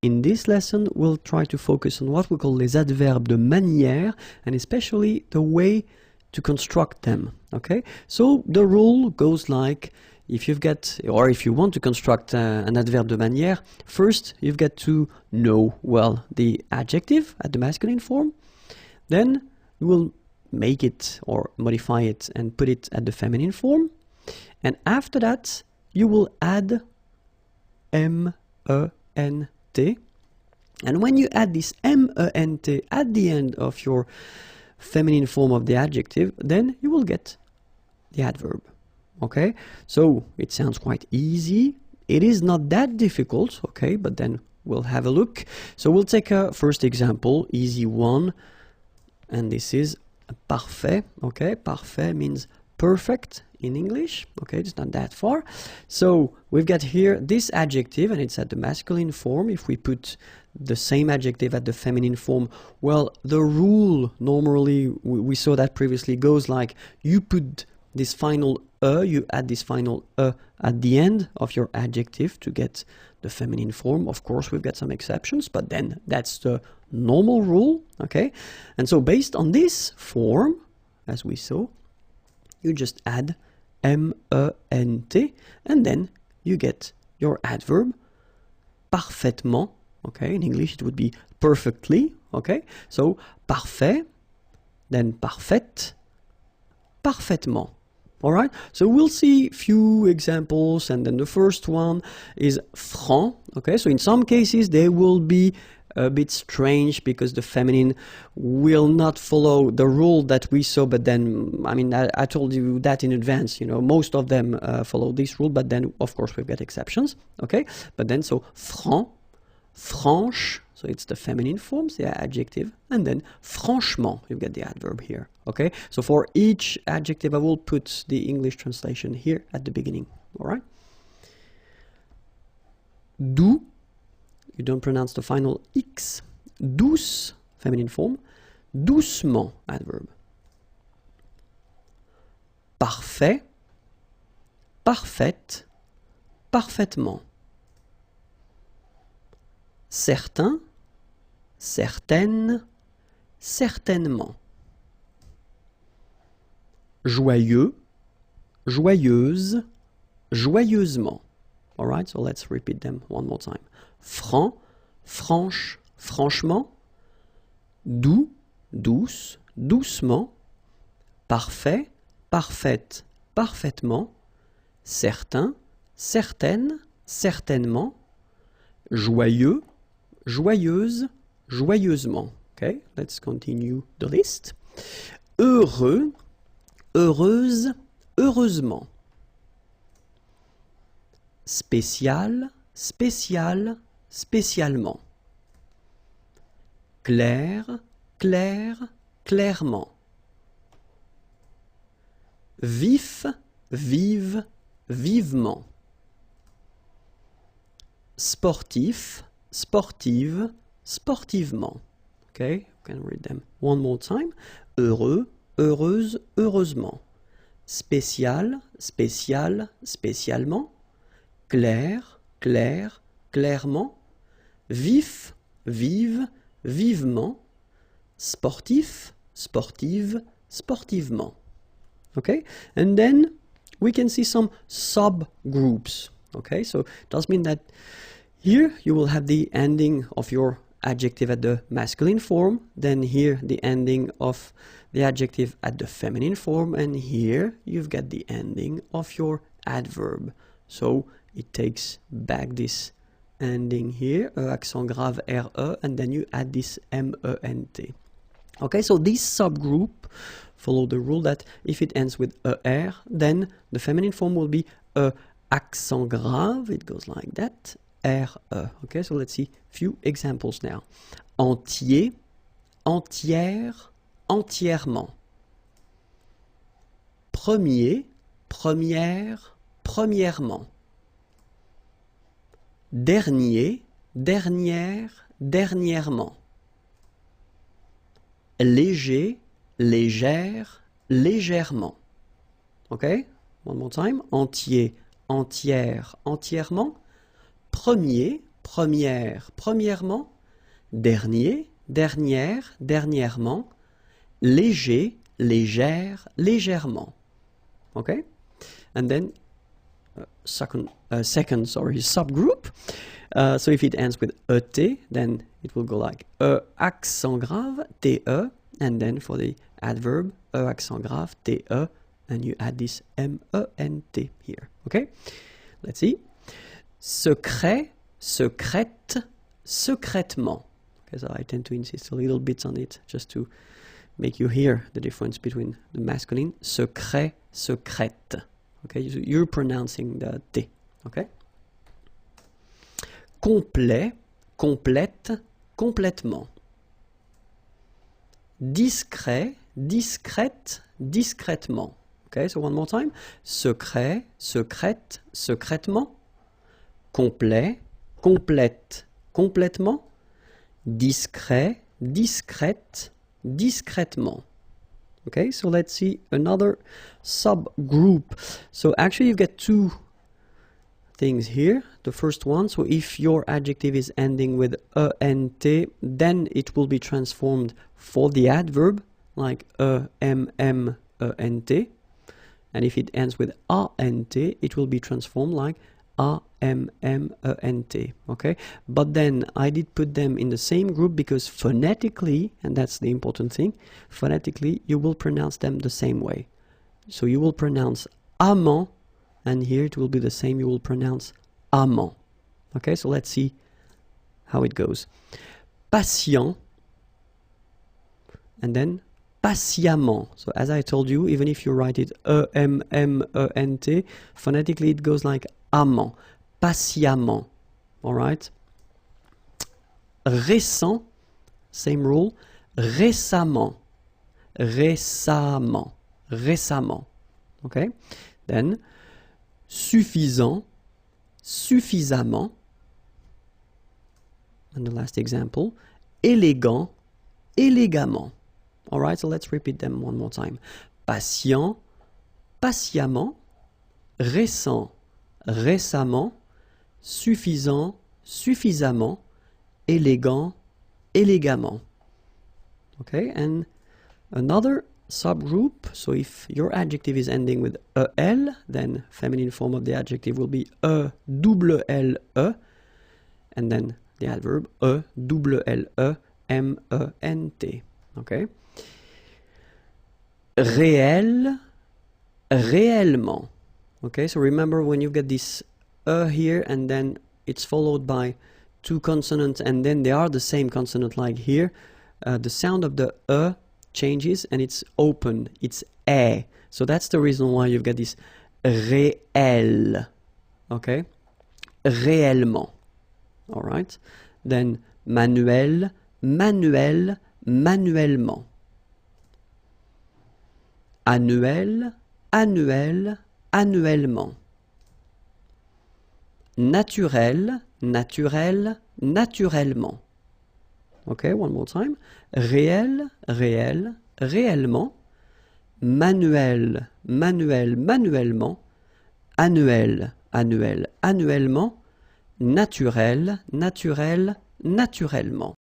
In this lesson, we'll try to focus on what we call les adverbes de manière, and especially the way to construct them, okay? So the rule goes like, if you've got, or if you want to construct an adverbe de manière, first you've got to know well the adjective at the masculine form, then you will make it or modify it and put it at the feminine form, and after that you will add M-E-N-T, and when you add this M-E-N-T at the end of your feminine form of the adjective, then you will get the adverb. Okay, so it sounds quite easy. It is not that difficult, okay, but then we'll have a look. So we'll take a first example, easy one, and this is parfait, okay? Parfait means perfect in English, okay, it's not that far. So we've got here this adjective, and it's at the masculine form. If we put the same adjective at the feminine form, well, the rule normally, we saw that previously, goes like you put this final you add this final at the end of your adjective to get the feminine form. Of course, we've got some exceptions, but then that's the normal rule, okay? And so based on this form, as we saw, you just add M-E-N-T, and then you get your adverb parfaitement, okay? In English, it would be perfectly, okay? So parfait, then parfaite, parfaitement. All right, so we'll see a few examples, and then the first one is franc. Okay, so in some cases they will be a bit strange because the feminine will not follow the rule that we saw, but then, I mean, I told you that in advance, you know, most of them follow this rule, but then of course we've got exceptions, okay? But then, so franc, franche, so it's the feminine forms, the adjective, and then franchement, you get the adverb here, okay? So for each adjective, I will put the English translation here at the beginning, all right? Doux, you don't pronounce the final X. Douce, feminine form. Doucement, adverb. Parfait, parfaite, parfaitement. Certain, certaine, certainement. Joyeux, joyeuse, joyeusement. All right, so let's repeat them one more time. Franc, franche, franchement. Doux, douce, doucement. Parfait, parfaite, parfaitement. Certain, certaine, certainement. Joyeux, joyeuse, joyeusement. Okay, let's continue the list. Heureux, heureuse, heureusement. Spécial, spécial, spécialement. Clair, clair, clairement. Vif, vive, vivement. Sportif, sportive, sportivement. Okay, you can read them one more time. Heureux, heureuse, heureusement. Spécial, spécial, spécialement. Clair, clair, clairement. Vif, vive, vivement. Sportif, sportive, sportivement. Okay, and then we can see some subgroups. Okay, so it does mean that here you will have the ending of your adjective at the masculine form, then here the ending of the adjective at the feminine form, and here you've got the ending of your adverb. So it takes back this ending here, accent grave RE, and then you add this MENT. Okay, so this subgroup follow the rule that if it ends with ER, then the feminine form will be accent grave, it goes like that, RE. Okay, so let's see a few examples now. Entier, entière, entièrement. Premier, première, premièrement. Dernier, dernière, dernièrement. Léger, légère, légèrement. Okay, one more time. Entier, entière, entièrement. Premier, première, premièrement, dernier, dernière, dernièrement, léger, légère, légèrement. Okay? And then second subgroup. So if it ends with ET, then it will go like accent grave, TE, and then for the adverb, accent grave, TE, and you add this MENT here. Okay? Let's see. Secret, secrète, secrètement. Okay, so I tend to insist a little bit on it just to make you hear the difference between the masculine. Secret, secrète. Okay, you're pronouncing the T. Okay? Complet, complète, complètement. Discret, discrète, discrètement. Okay, so one more time. Secret, secrète, secrètement. Complet, complète, complètement. Discret, discrète, discrètement. Okay, so let's see another subgroup. So actually you get two things here. The first one, so if your adjective is ending with ENT, then it will be transformed for the adverb, like EMMENT. And if it ends with ANT, it will be transformed like AMMENT. Okay, but then I did put them in the same group because phonetically, and that's the important thing, phonetically you will pronounce them the same way. So you will pronounce amant, and here it will be the same, you will pronounce amant. Okay, so let's see how it goes. Patient, and then patiemment. So as I told you, even if you write it EMMENT, phonetically it goes like amant, patiemment. All right. Récent, same rule. Récemment, récemment, récemment. Okay. Then suffisant, suffisamment. And the last example, élégant, élégamment. All right, so let's repeat them one more time. Patient, patiemment. Récent, récemment. Suffisant, suffisamment. Élégant, élégamment. Okay, and another subgroup. So if your adjective is ending with EL, then feminine form of the adjective will be ELLE, and then the adverb ELLEMENT. Okay. Réel, réellement. Okay, so remember when you get this here and then it's followed by two consonants and then they are the same consonant like here, the sound of the changes and it's open, it's e. So that's the reason why you've got this réel. Okay, réellement. All right, then manuel, manuel, manuellement. Annuel, annuel, annuellement. Naturel, naturel, naturellement. Okay, one more time. Réel, réel, réellement. Manuel, manuel, manuellement. Annuel, annuel, annuellement. Naturel, naturel, naturellement.